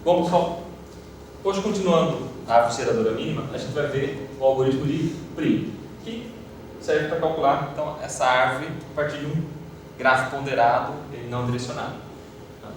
Bom, pessoal, hoje continuando a árvore geradora mínima, a gente vai ver o algoritmo de Prim, que serve para calcular então, essa árvore a partir de um gráfico ponderado e não direcionado.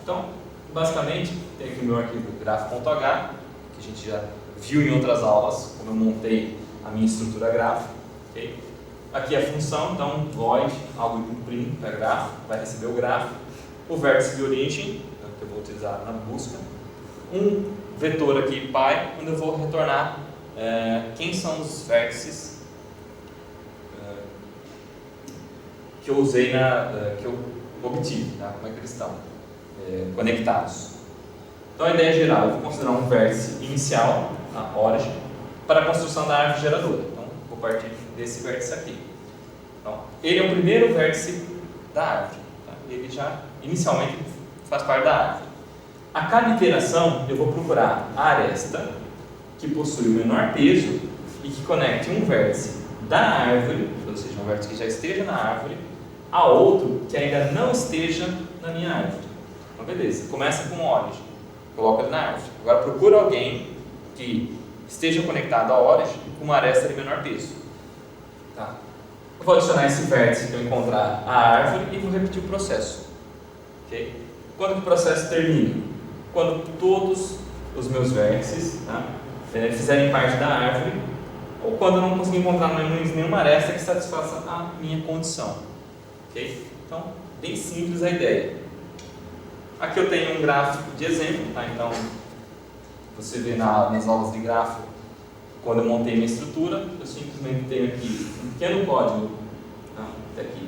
Então, basicamente, tem aqui o meu arquivo grafo.h, que a gente já viu em outras aulas, como eu montei a minha estrutura gráfica. Okay? Aqui a função, então, void, algoritmo Prim, para grafo, vai receber o gráfico, o vértice de origem, que eu vou utilizar na busca, um vetor aqui, π, onde eu vou retornar quem são os vértices que eu usei, que eu obtive, tá? Como é que eles estão conectados. Então a ideia geral, eu vou considerar um vértice inicial, a origem, para a construção da árvore geradora. Então vou partir desse vértice aqui. Então, ele é o primeiro vértice da árvore. Tá? Ele já inicialmente faz parte da árvore. A cada iteração eu vou procurar a aresta que possui o menor peso e que conecte um vértice da árvore, ou seja, um vértice que já esteja na árvore, a outro que ainda não esteja na minha árvore. Então beleza, começa com origem, coloca ele na árvore. Agora procura alguém que esteja conectado à origem com uma aresta de menor peso. Tá? Eu vou adicionar esse vértice que eu encontrar à árvore e vou repetir o processo. Okay? Quando que o processo termina? Quando todos os meus vértices fizerem parte da árvore, ou quando eu não conseguir encontrar nenhuma aresta que satisfaça a minha condição. Okay? Então, bem simples a ideia. Aqui eu tenho um gráfico de exemplo, tá? Então você vê nas aulas de gráfico, quando eu montei minha estrutura, eu simplesmente tenho aqui um pequeno código, aqui,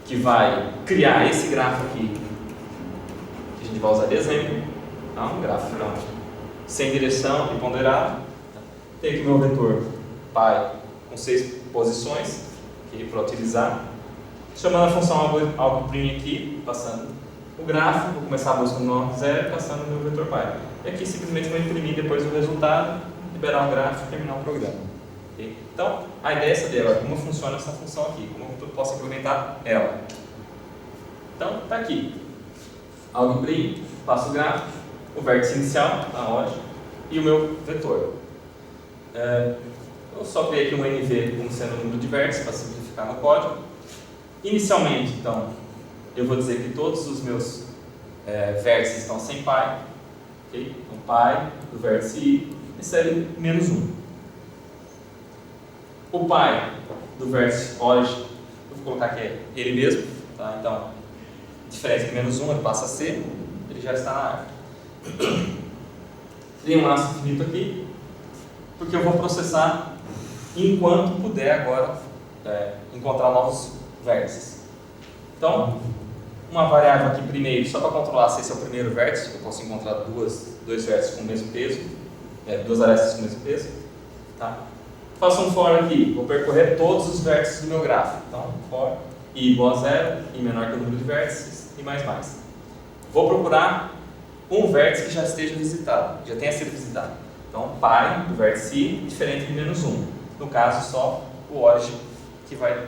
que vai criar esse gráfico aqui, que a gente vai usar de exemplo. Um gráfico sem direção e ponderado. Tem aqui meu vetor π com 6 posições para utilizar. Chamando a função algoritmo aqui, passando o gráfico, vou começar a busca no nó 0, passando o meu vetor π. E aqui simplesmente vou imprimir depois o resultado, liberar o gráfico e terminar o programa. Okay? Então, a ideia é saber agora como funciona essa função aqui, como eu posso implementar ela. Então, está aqui. Algoritmo, passo o gráfico, o vértice inicial, a origem, e o meu vetor. Eu só criei aqui um NV como sendo o número de vértices para simplificar no código. Inicialmente, então, eu vou dizer que todos os meus vértices estão sem π. Okay? Então, π do vértice I recebe menos 1. O π do vértice origem, eu vou colocar que é ele mesmo. Tá? Então, diferença de menos 1, ele passa a ser, ele já está na árvore. Tem um laço infinito aqui, porque eu vou processar enquanto puder agora encontrar novos vértices. Então, uma variável aqui primeiro, só para controlar se esse é o primeiro vértice, que eu posso encontrar dois vértices com o mesmo peso, duas arestas com o mesmo peso. Tá? Faço um for aqui, vou percorrer todos os vértices do meu gráfico. Então, for i igual a 0, i menor que o número de vértices e mais. Vou procurar um vértice que já esteja visitado, já tenha sido visitado. Então, π do vértice I diferente de menos 1. No caso, só o origem que vai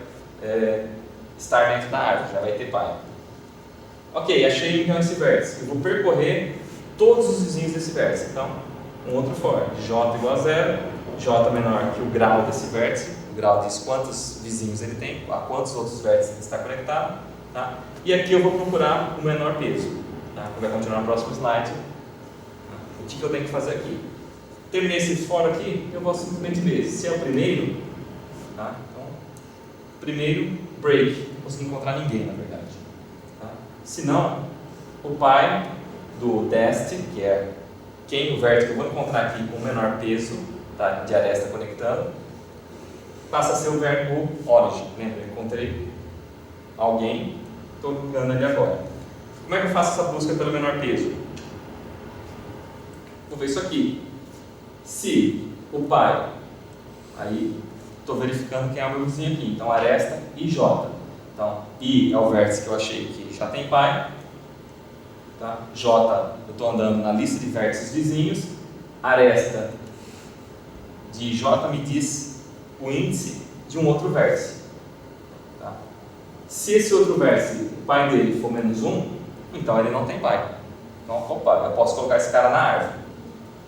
estar dentro da árvore, já vai ter π. Ok, achei então esse vértice. Eu vou percorrer todos os vizinhos desse vértice. Então, um outro for, j igual a 0, j menor que o grau desse vértice. O grau diz quantos vizinhos ele tem, a quantos outros vértices ele está conectado. Tá? E aqui eu vou procurar o menor peso. Tá? Vai continuar no próximo slide. O que eu tenho que fazer aqui? Terminei esse for aqui, eu vou simplesmente ver se é o primeiro. Tá? Então, primeiro break, não consegui encontrar ninguém na verdade. Tá? Se não, o π do dest, que é o vértice que eu vou encontrar aqui com o menor peso, tá? De aresta conectando, passa a ser o verbo origin. Lembra? Eu encontrei alguém, estou ligando ali agora. Como é que eu faço essa busca pelo menor peso? Vou ver isso aqui. Se o π, aí estou verificando quem é o meu vizinho aqui. Então, aresta IJ. Então, I é o vértice que eu achei que já tem π. Tá? J, eu estou andando na lista de vértices vizinhos. Aresta de J me diz o índice de um outro vértice. Tá? Se esse outro vértice, o π dele for menos 1, então ele não tem π. Então, opa, eu posso colocar esse cara na árvore.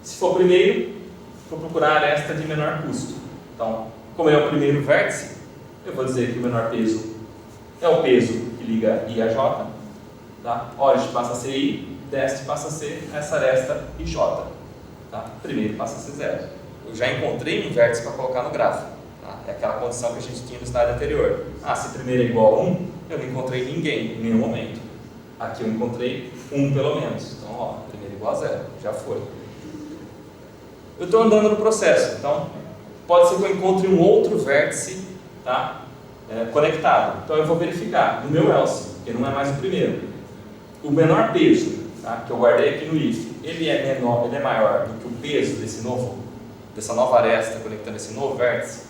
Se for o primeiro, vou procurar a aresta de menor custo. Então, como ele é o primeiro vértice, eu vou dizer que o menor peso é o peso que liga I a J. Tá? Origin passa a ser I, dest passa a ser essa aresta IJ. Tá? Primeiro passa a ser 0. Eu já encontrei um vértice para colocar no gráfico. Tá? É aquela condição que a gente tinha no slide anterior. Se primeiro é igual a 1, eu não encontrei ninguém em nenhum momento. Aqui eu encontrei 1 pelo menos. Então, ó, primeiro igual a 0, já foi. Eu estou andando no processo, então pode ser que eu encontre um outro vértice, tá? Conectado. Então eu vou verificar no meu else, que não é mais o primeiro. O menor peso, tá? Que eu guardei aqui no if, ele é maior do que o peso dessa nova aresta conectando esse novo vértice.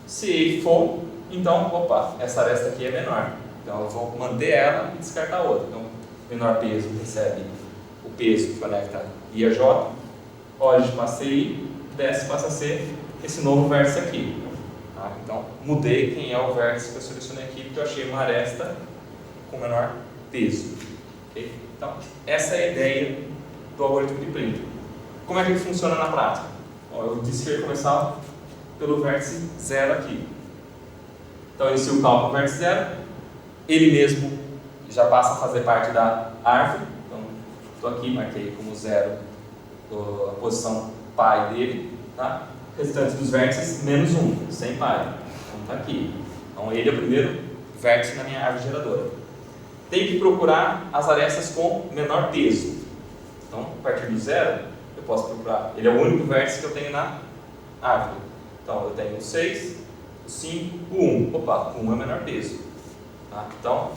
Se for, então, opa, essa aresta aqui é menor. Então eu vou manter ela e descartar a outra. Então, menor peso recebe o peso que conecta I a J, origin passa a ser I, dest passa a ser esse novo vértice aqui. Tá? Então, mudei quem é o vértice que eu selecionei aqui, porque eu achei uma aresta com menor peso. Okay? Então, essa é a ideia do algoritmo de Printer. Como é que ele funciona na prática? Eu disse que eu ia começar pelo vértice 0 aqui. Então, eu inicio o cálculo no vértice 0, ele mesmo já passa a fazer parte da árvore. Então, estou aqui, marquei como 0 a posição pai dele, tá? Restante dos vértices, menos 1, sem pai. Então está aqui. Então ele é o primeiro vértice na minha árvore geradora. Tem que procurar as arestas com menor peso. Então, a partir do 0, eu posso procurar. Ele é o único vértice que eu tenho na árvore. Então, eu tenho o 6, o 5, o 1. Opa, o 1 é o menor peso. Tá? Então,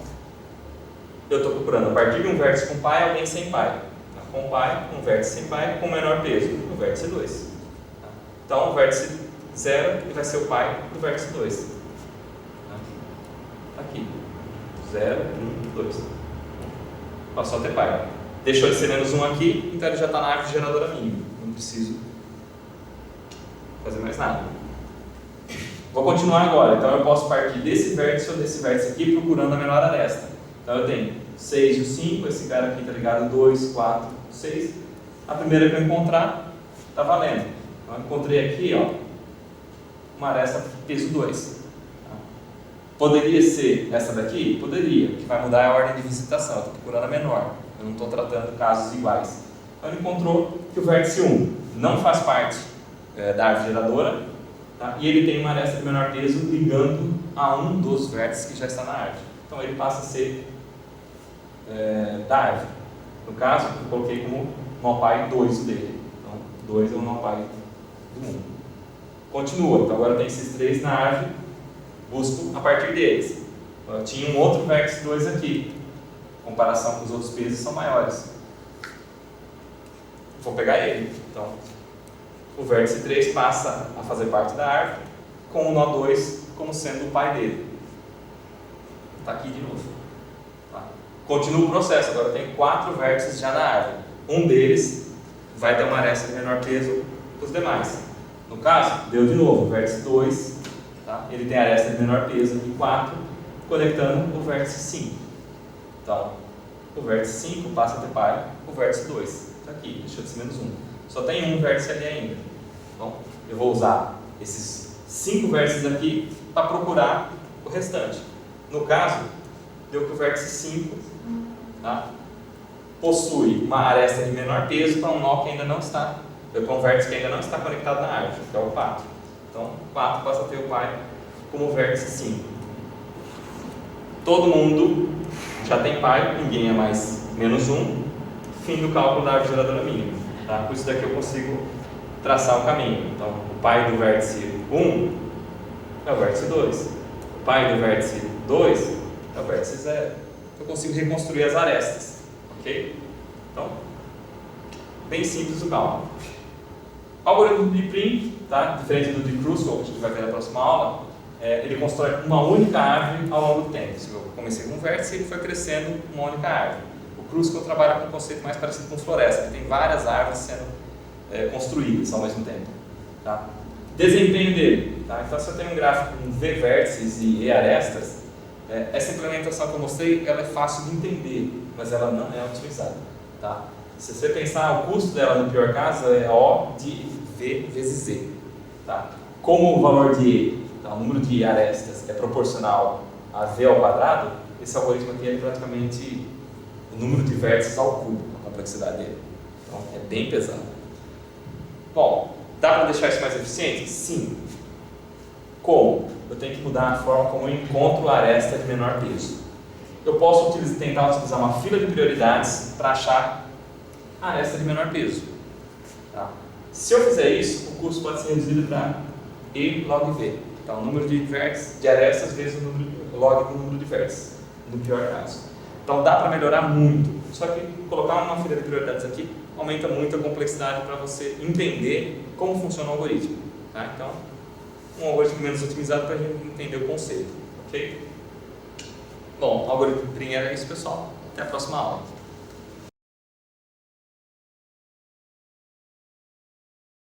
eu estou procurando a partir de um vértice com pai, alguém sem pai. Com pai, um vértice sem pai, com menor peso, o vértice 2. Então, o vértice 0 vai ser o pai do vértice 2. Aqui. 0, 1, 2. Passou a ter pai. Deixou de ser menos 1 aqui, então ele já está na árvore geradora mínima. Não preciso fazer mais nada. Vou continuar agora. Então, eu posso partir desse vértice ou desse vértice aqui, procurando a menor aresta. Então, eu tenho 6 e o 5, esse cara aqui está ligado 2, 4, 6. A primeira que eu encontrar, está valendo. Então, eu encontrei aqui, ó, uma aresta peso 2. Poderia ser essa daqui? Poderia, que vai mudar a ordem de visitação. Eu estou procurando a menor. Eu não estou tratando casos iguais. Então, ele encontrou que o vértice 1 não faz parte da árvore geradora, tá? E ele tem uma aresta de menor peso ligando a um dos vértices que já está na árvore. Então, ele passa a ser da árvore. No caso, eu coloquei como nó pai 2 dele. Então, 2 é o nó pai do 1. Continua. Então, agora tem esses 3 na árvore. Busco a partir deles. Eu tinha um outro vértice 2 aqui. Em comparação com os outros pesos, são maiores. Vou pegar ele. Então, o vértice 3 passa a fazer parte da árvore, com o nó 2 como sendo o pai dele. Está aqui de novo. Tá? Continua o processo. Agora eu tenho 4 vértices já na árvore. Um deles vai ter uma aresta de menor peso que os demais. No caso, deu de novo. O vértice 2, tá? Ele tem aresta de menor peso de 4, conectando o vértice 5. Então, o vértice 5 passa a ter pai, o vértice 2. Está aqui, deixou de ser menos 1. Só tem um vértice ali ainda. Então, eu vou usar esses 5 vértices aqui para procurar o restante. No caso, deu que o vértice 5, tá, possui uma aresta de menor peso para um nó que ainda não está, para um vértice que ainda não está conectado na árvore, que é o 4. Então, 4 passa a ter o pai como vértice 5. Todo mundo já tem pai, ninguém é mais menos 1. Fim do cálculo da árvore geradora mínima. Tá? Por isso daqui eu consigo traçar o caminho. Então, o pai do vértice 1 é o vértice 2. O pai do vértice 2 é o vértice 0. Eu consigo reconstruir as arestas. Ok? Então, bem simples o cálculo. O algoritmo de Prim, tá? Diferente do de Kruskal, que a gente vai ver na próxima aula, ele constrói uma única árvore ao longo do tempo. Eu comecei com um vértice e ele foi crescendo uma única árvore. O Kruskal trabalha com um conceito mais parecido com floresta, que tem várias árvores sendo construídas ao mesmo tempo. Tá? Desempenho dele. Tá? Então, se eu tenho um gráfico com V vértices e E arestas, essa implementação que eu mostrei ela é fácil de entender, mas ela não é otimizada. Tá? Se você pensar, o custo dela no pior caso é O de V vezes Z. Tá? Como o valor de E, tá, o número de arestas, é proporcional a V ao quadrado, esse algoritmo aqui é praticamente o número de vértices ao cubo, a complexidade dele. Então é bem pesado. Bom, dá para deixar isso mais eficiente? Sim. Como? Eu tenho que mudar a forma como eu encontro a aresta de menor peso. Eu posso tentar utilizar uma fila de prioridades para achar a aresta de menor peso. Tá? Se eu fizer isso, o custo pode ser reduzido para E log V. Então, o número de vértices de arestas vezes o log do número de vértices, no pior caso. Então, dá para melhorar muito. Só que colocar uma fila de prioridades aqui aumenta muito a complexidade para você entender como funciona o algoritmo. Tá? Então, um algoritmo menos otimizado para a gente entender o conceito. Ok? Bom, o algoritmo PRIN era isso, pessoal. Até a próxima aula.